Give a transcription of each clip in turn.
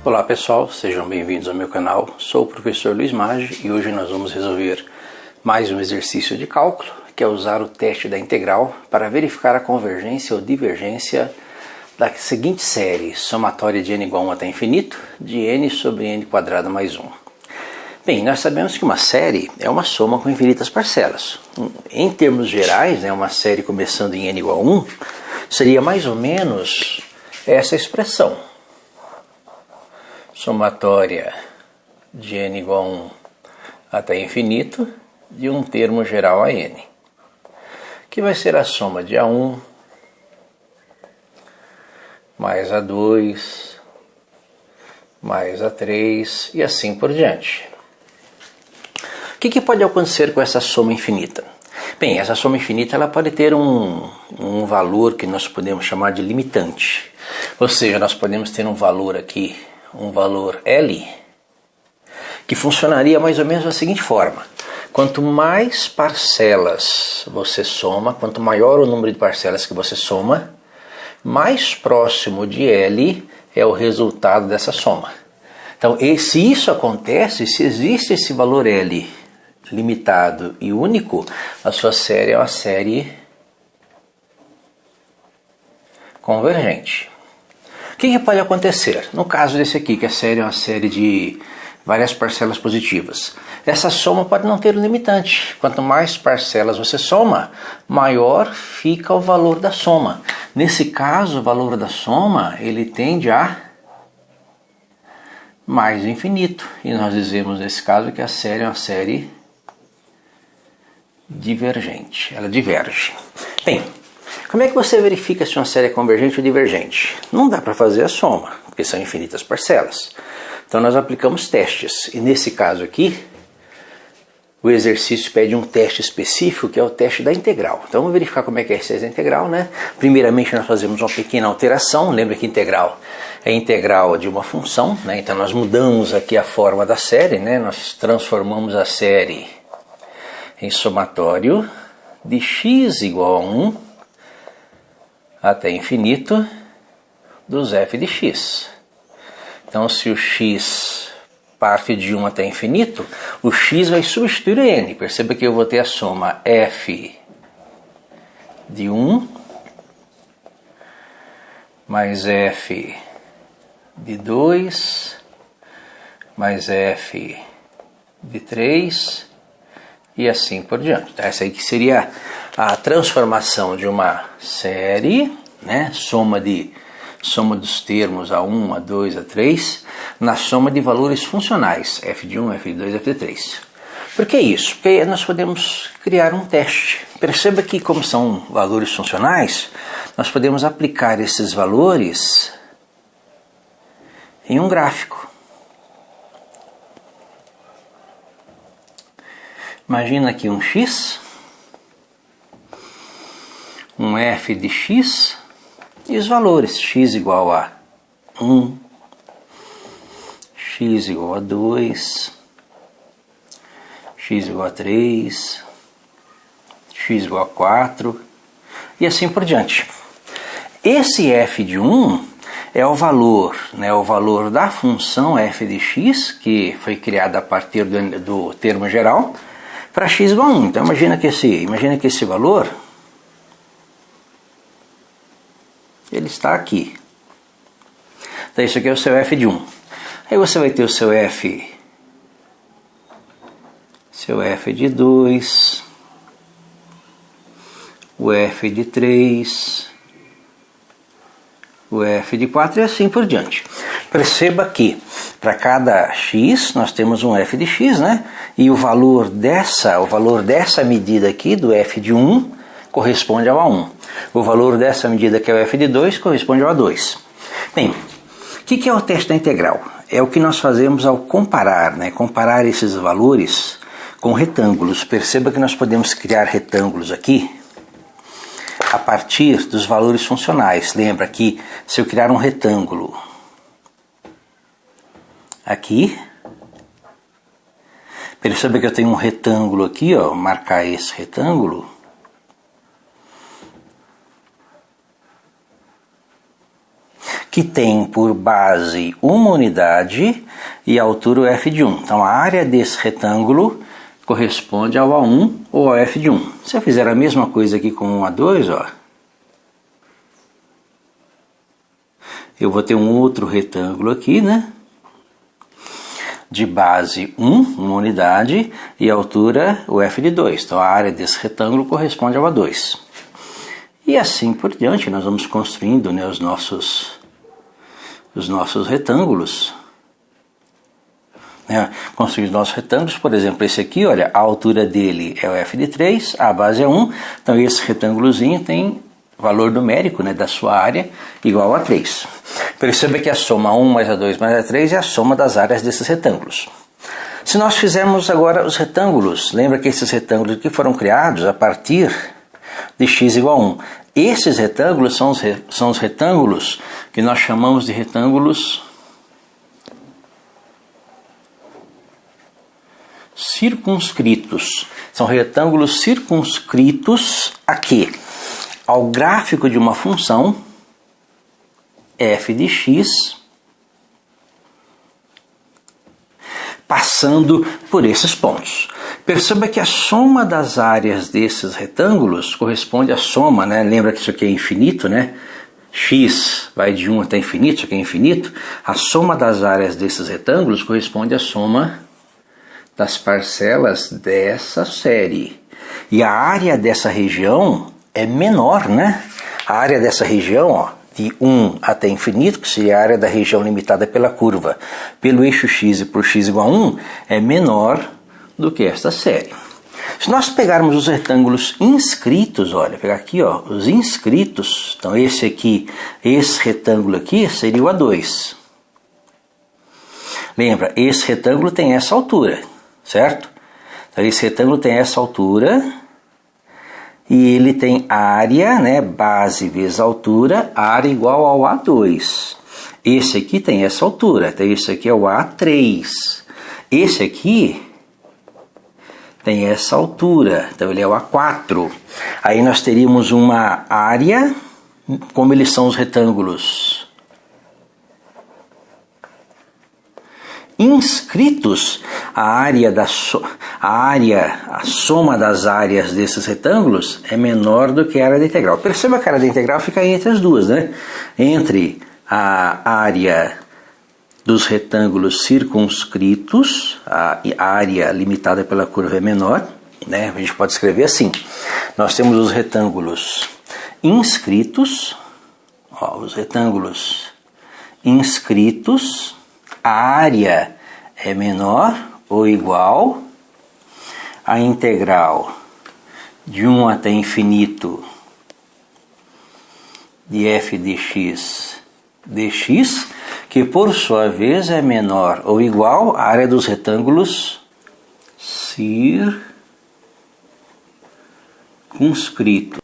Olá pessoal, sejam bem-vindos ao meu canal. Sou o professor Luiz Maggi e hoje nós vamos resolver mais um exercício de cálculo, que é usar o teste da integral para verificar a convergência ou divergência da seguinte série, somatória de n igual a 1 até infinito, de n sobre n quadrado mais 1. Bem, nós sabemos que uma série é uma soma com infinitas parcelas. Em termos gerais, uma série começando em n igual a 1 seria mais ou menos essa expressão. Somatória de n igual a 1 até infinito de um termo geral a n, que vai ser a soma de A1 mais A2 mais A3 e assim por diante. O que pode acontecer com essa soma infinita? Bem, essa soma infinita ela pode ter um valor que nós podemos chamar de limitante. Ou seja, nós podemos ter um valor aqui, um valor L, que funcionaria mais ou menos da seguinte forma. Quanto mais parcelas você soma, quanto maior o número de parcelas que você soma, mais próximo de L é o resultado dessa soma. Então, se isso acontece, se existe esse valor L limitado e único, a sua série é uma série convergente. O que pode acontecer? No caso desse aqui, que a série é uma série de várias parcelas positivas, essa soma pode não ter um limitante. Quanto mais parcelas você soma, maior fica o valor da soma. Nesse caso, o valor da soma ele tende a mais infinito. E nós dizemos nesse caso que a série é uma série divergente. Ela diverge. Bem, como é que você verifica se uma série é convergente ou divergente? Não dá para fazer a soma, porque são infinitas parcelas. Então nós aplicamos testes. E nesse caso aqui, o exercício pede um teste específico, que é o teste da integral. Então vamos verificar como é que é essa integral, né? Primeiramente nós fazemos uma pequena alteração. Lembra que integral é integral de uma função, né? Então nós mudamos aqui a forma da série, né? Nós transformamos a série em somatório de x igual a 1 até infinito dos f de x. Então, se o x parte de 1 até infinito, o x vai substituir o n. Perceba que eu vou ter a soma f de 1 mais f de 2 mais f de 3 e assim por diante. Então, essa aí que seria a transformação de uma série, né, soma dos termos A1, A2, A3, na soma de valores funcionais, f de 1, f de 2, f de 3. Por que isso? Porque nós podemos criar um teste. Perceba que, como são valores funcionais, nós podemos aplicar esses valores em um gráfico. Imagina aqui um x, um f de x e os valores x igual a 1, x igual a 2, x igual a 3, x igual a 4 e assim por diante. Esse f de 1 é o valor, o valor da função f de x, que foi criada a partir do termo geral, para x igual a 1. Então imagina que esse valor ele está aqui. Então isso aqui é o seu f de 1. Aí você vai ter o seu f de 2, o f de 3, o f de 4 e assim por diante. Perceba que para cada x nós temos um f de x, né? E o valor dessa medida aqui do f de 1 corresponde ao A1. O valor dessa medida que é o f de 2 corresponde ao A2. Bem, o que é o teste da integral? É o que nós fazemos ao comparar, comparar esses valores com retângulos. Perceba que nós podemos criar retângulos aqui a partir dos valores funcionais. Lembra que se eu criar um retângulo aqui, perceba que eu tenho um retângulo aqui, marcar esse retângulo. que tem por base uma unidade e a altura o f de 1. Então a área desse retângulo corresponde ao A1 ou ao f de 1. Se eu fizer a mesma coisa aqui com o A2, ó, eu vou ter um outro retângulo aqui, né? De base 1, uma unidade, e a altura o f de 2. Então a área desse retângulo corresponde ao A2. E assim por diante, nós vamos construindo, né, os nossos retângulos. Construir os nossos retângulos, por exemplo, esse aqui, olha, a altura dele é o f de 3, a base é 1, então esse retângulozinho tem valor numérico, né, da sua área igual a 3. Perceba que a soma 1 mais a 2 mais a 3 é a soma das áreas desses retângulos. Se nós fizermos agora os retângulos, lembra que esses retângulos aqui foram criados a partir de x igual a 1. Esses retângulos são os retângulos que nós chamamos de retângulos circunscritos. São retângulos circunscritos a quê? Ao gráfico de uma função f de x passando por esses pontos. Perceba que a soma das áreas desses retângulos corresponde à soma, né? Lembra que isso aqui é infinito, né? X vai de 1 até infinito, isso aqui é infinito. A soma das áreas desses retângulos corresponde à soma das parcelas dessa série. E a área dessa região é menor, né? A área dessa região, ó, de 1 até infinito, que seria a área da região limitada pela curva, pelo eixo x e por x igual a 1, é menor do que esta série. Se nós pegarmos os retângulos inscritos, olha, pegar aqui, ó, os inscritos, então esse retângulo aqui seria o A2. Lembra, esse retângulo tem essa altura, certo? Então esse retângulo tem essa altura e ele tem área, né, base vezes altura, área igual ao A2. Esse aqui tem essa altura, então esse aqui é o A3. Esse aqui tem essa altura, então ele é o A4. Aí nós teríamos uma área, como eles são os retângulos inscritos, a soma das áreas desses retângulos é menor do que a área da integral. Perceba que a área da integral fica aí entre as duas, né? Entre a área dos retângulos circunscritos, a área limitada pela curva é menor, né? A gente pode escrever assim. Nós temos os retângulos inscritos, ó, os retângulos inscritos, a área é menor ou igual à integral de 1 até infinito de f de x dx, que por sua vez é menor ou igual à área dos retângulos circunscritos.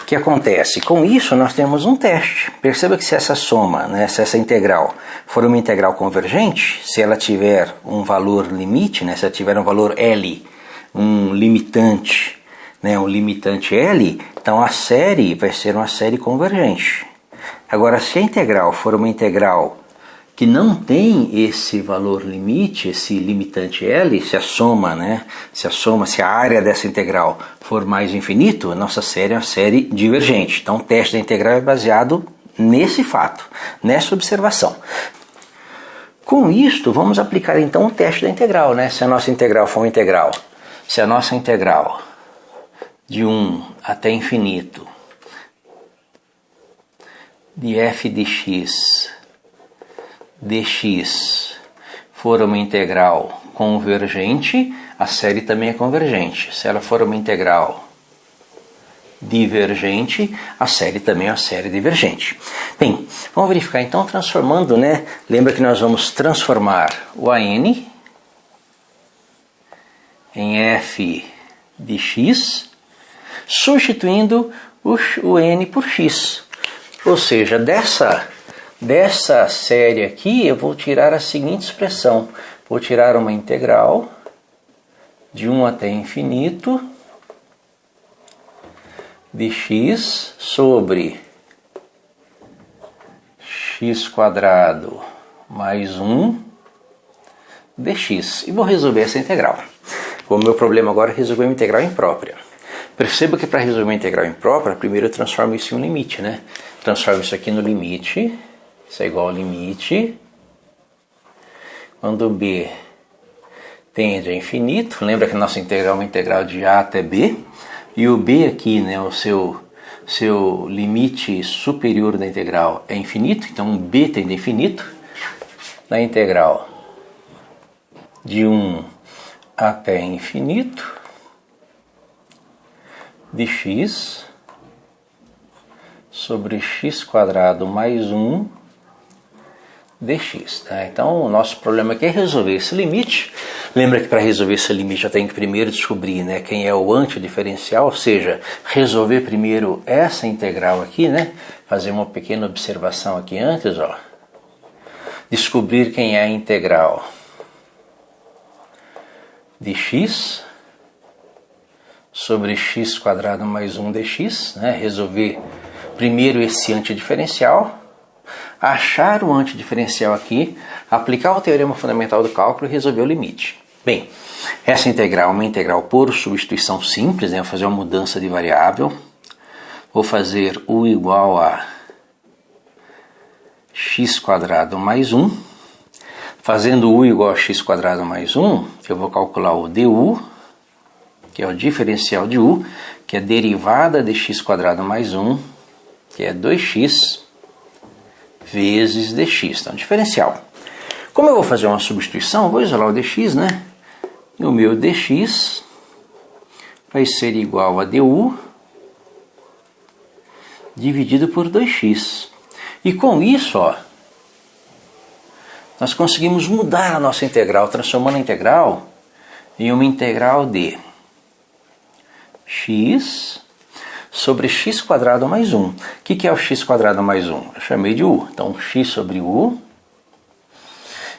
O que acontece? Com isso nós temos um teste. Perceba que se essa soma, né, se essa integral for uma integral convergente, se ela tiver um valor limite, né, se ela tiver um valor L, um limitante, né, um limitante L, então a série vai ser uma série convergente. Agora, se a integral for uma integral que não tem esse valor limite, esse limitante L, se a área dessa integral for mais infinito, a nossa série é uma série divergente. Então o teste da integral é baseado nesse fato, nessa observação. Com isto, vamos aplicar então o teste da integral, né? Se a nossa integral for uma integral, se a nossa integral de 1 até infinito de f de x dx for uma integral convergente, a série também é convergente. Se ela for uma integral divergente, a série também é uma série divergente. Bem, vamos verificar então transformando, né? Lembra que nós vamos transformar o AN em f de x, substituindo o n por x. Ou seja, dessa série aqui eu vou tirar a seguinte expressão. Vou tirar uma integral de 1 até infinito de x sobre x quadrado mais 1 dx. E vou resolver essa integral. O meu problema agora é resolver uma integral imprópria. Perceba que para resolver uma integral imprópria, primeiro eu transformo isso em um limite, né? Transformo isso aqui no limite. Isso é igual ao limite. Quando b tende a infinito, lembra que a nossa integral é uma integral de a até b. E o b aqui, né, o seu limite superior da integral é infinito. Então b tende a infinito. Na integral de 1 até infinito de x sobre x quadrado mais 1 dx. Tá? Então o nosso problema aqui é resolver esse limite. Lembra que para resolver esse limite eu tenho que primeiro descobrir, né, quem é o antidiferencial, ou seja, resolver primeiro essa integral aqui, né? Fazer uma pequena observação aqui antes, ó. Descobrir quem é a integral de x sobre x quadrado mais 1 dx, né? Resolver primeiro esse antidiferencial, achar o antidiferencial aqui, aplicar o teorema fundamental do cálculo e resolver o limite. Bem, essa integral é uma integral por substituição simples, né? Vou fazer uma mudança de variável, vou fazer u igual a x quadrado mais 1, fazendo u igual a x quadrado mais 1, eu vou calcular o du, que é o diferencial de u, que é derivada de x quadrado mais 1, que é 2x vezes dx. Então, diferencial. Como eu vou fazer uma substituição, eu vou isolar o dx, né? E o meu dx vai ser igual a du dividido por 2x. E com isso, ó, nós conseguimos mudar a nossa integral, transformando a integral em uma integral de x sobre x quadrado mais 1. O que é o x quadrado mais 1? Eu chamei de u. Então, x sobre u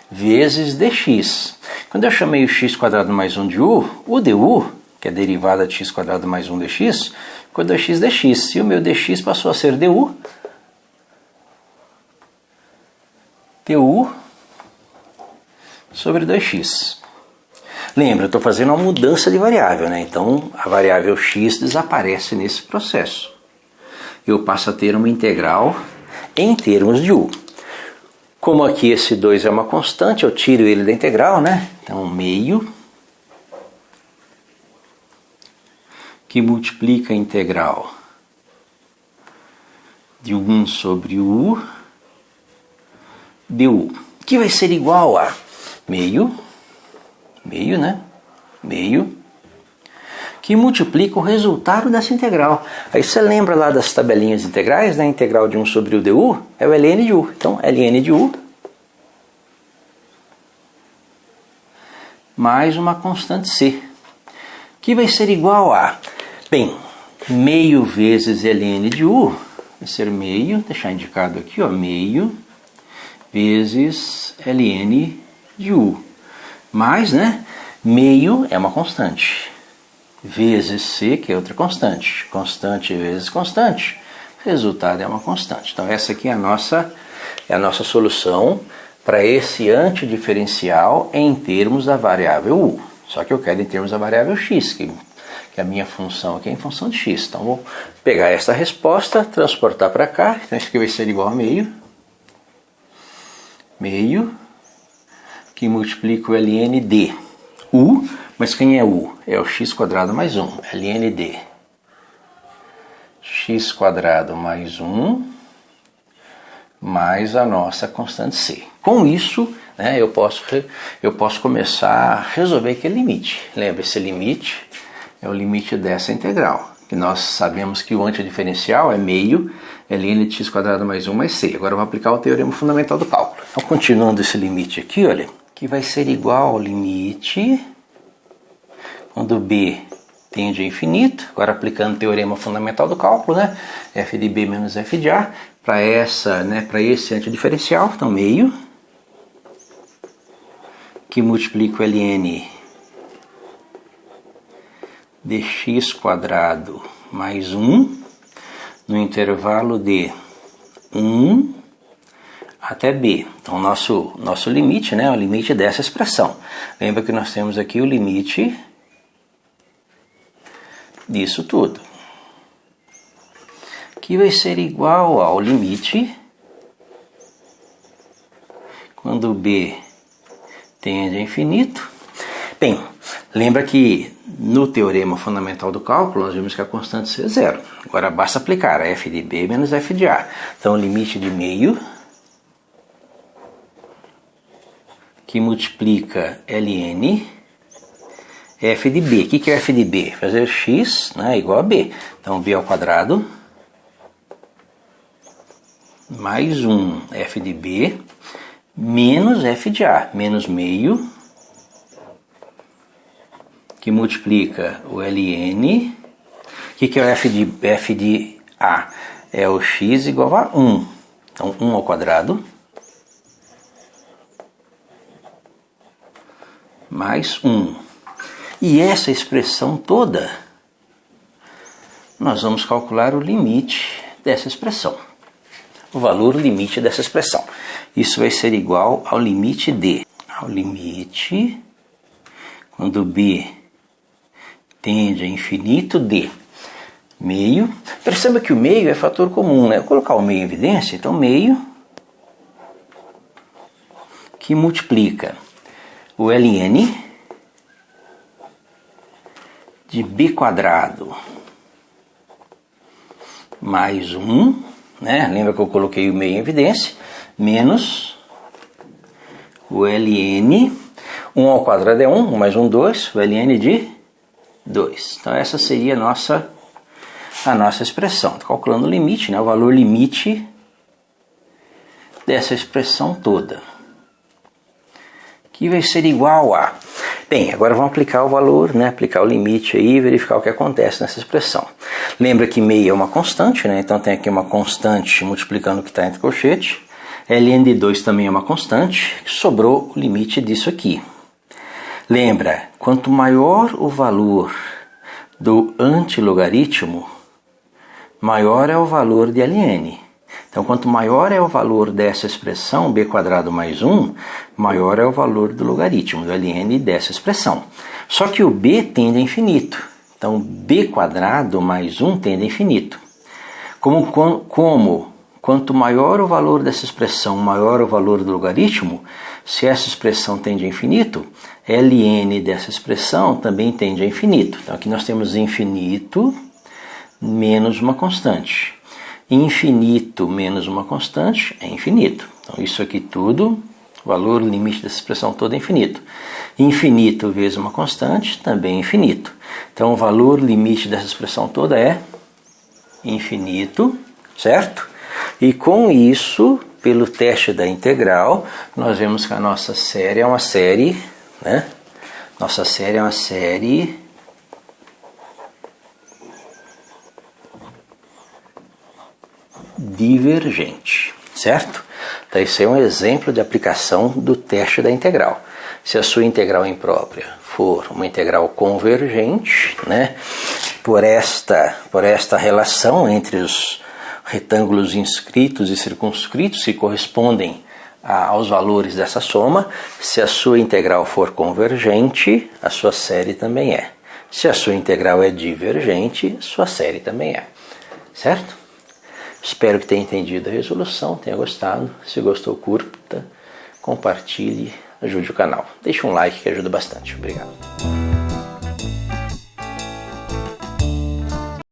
vezes dx. Quando eu chamei o x quadrado mais 1 de u, o du, que é derivada de x quadrado mais 1 dx, ficou 2x dx. E o meu dx passou a ser du sobre 2x. Lembra, eu estou fazendo uma mudança de variável, né? Então a variável x desaparece nesse processo. Eu passo a ter uma integral em termos de u. Como aqui esse 2 é uma constante, eu tiro ele da integral, né? Então meio que multiplica a integral de 1 sobre u du, que vai ser igual a meio, né? Meio, que multiplica o resultado dessa integral. Aí você lembra lá das tabelinhas integrais, né? A integral de 1 sobre u du é o ln de u. Então, ln de u mais uma constante c, que vai ser igual a, bem, meio vezes ln de u, vai ser meio, deixar indicado aqui, ó, meio vezes ln de u, mais, né, meio é uma constante, vezes c, que é outra constante, constante vezes constante, resultado é uma constante. Então essa aqui é a nossa solução para esse antidiferencial em termos da variável u. Só que eu quero em termos da variável x, que a minha função aqui é em função de x. Então vou pegar essa resposta, transportar para cá, então isso aqui vai ser igual a meio, que multiplica o ln de u, mas quem é u? É o x quadrado mais 1, ln de x quadrado mais 1, mais a nossa constante c. Com isso, né, eu posso começar a resolver aquele limite. Lembra, esse limite é o limite dessa integral, que nós sabemos que o antidiferencial é meio ln de x quadrado mais 1 mais c. Agora eu vou aplicar o teorema fundamental do cálculo. Então, continuando esse limite aqui, olha, que vai ser igual ao limite quando b tende a infinito, agora aplicando o teorema fundamental do cálculo, né? F de b menos f de a, para esse antidiferencial, então meio, que multiplica o ln de x quadrado mais 1, no intervalo de 1 até b. Então, nosso limite, né, é o limite dessa expressão. Lembra que nós temos aqui o limite disso tudo, que vai ser igual ao limite quando b tende a infinito. Bem, lembra que no teorema fundamental do cálculo nós vimos que a constante C é zero. Agora basta aplicar f de b menos f de a. Então, o limite de meio que multiplica ln f de b. O que é f de b? Fazer x, né, igual a b. Então, b ao quadrado mais 1 f de b menos f de a, menos meio, que multiplica o ln. O que é o f de a? É o x igual a 1. Então, 1 ao quadrado mais 1. E essa expressão toda, nós vamos calcular o limite dessa expressão. O valor limite dessa expressão. Isso vai ser igual ao limite de. Ao limite, quando b tende a infinito, de meio. Perceba que o meio é fator comum, né? Vou colocar o meio em evidência. Então, meio que multiplica o ln de b quadrado mais 1, né? Lembra que eu coloquei o meio em evidência, menos o ln, 1 ao quadrado é 1, 1 mais 1, 2, o ln de 2. Então, essa seria a nossa expressão. Estou calculando o limite, né? O valor limite dessa expressão toda, que vai ser igual a... Bem, agora vamos aplicar o valor, né? Aplicar o limite aí e verificar o que acontece nessa expressão. Lembra que meio é uma constante, né? Então tem aqui uma constante multiplicando o que está entre colchete. ln de 2 também é uma constante. Sobrou o limite disso aqui. Lembra, quanto maior o valor do antilogaritmo, maior é o valor de ln. Então, quanto maior é o valor dessa expressão, b quadrado mais 1, maior é o valor do logaritmo, do ln dessa expressão. Só que o b tende a infinito. Então, b quadrado mais 1 tende a infinito. Quanto maior o valor dessa expressão, maior o valor do logaritmo, se essa expressão tende a infinito, ln dessa expressão também tende a infinito. Então, aqui nós temos infinito menos uma constante. Infinito menos uma constante é infinito. Então, isso aqui tudo, o valor limite dessa expressão toda é infinito. Infinito vezes uma constante também é infinito. Então, o valor limite dessa expressão toda é infinito, certo? E com isso, pelo teste da integral, nós vemos que a nossa série é uma série, né? Nossa série é uma série divergente, certo? Então, esse é um exemplo de aplicação do teste da integral. Se a sua integral imprópria for uma integral convergente, né, por esta relação entre os retângulos inscritos e circunscritos que correspondem aos valores dessa soma, se a sua integral for convergente, a sua série também é. Se a sua integral é divergente, sua série também é, certo? Espero que tenha entendido a resolução, tenha gostado. Se gostou, curta, compartilhe, ajude o canal. Deixe um like que ajuda bastante. Obrigado.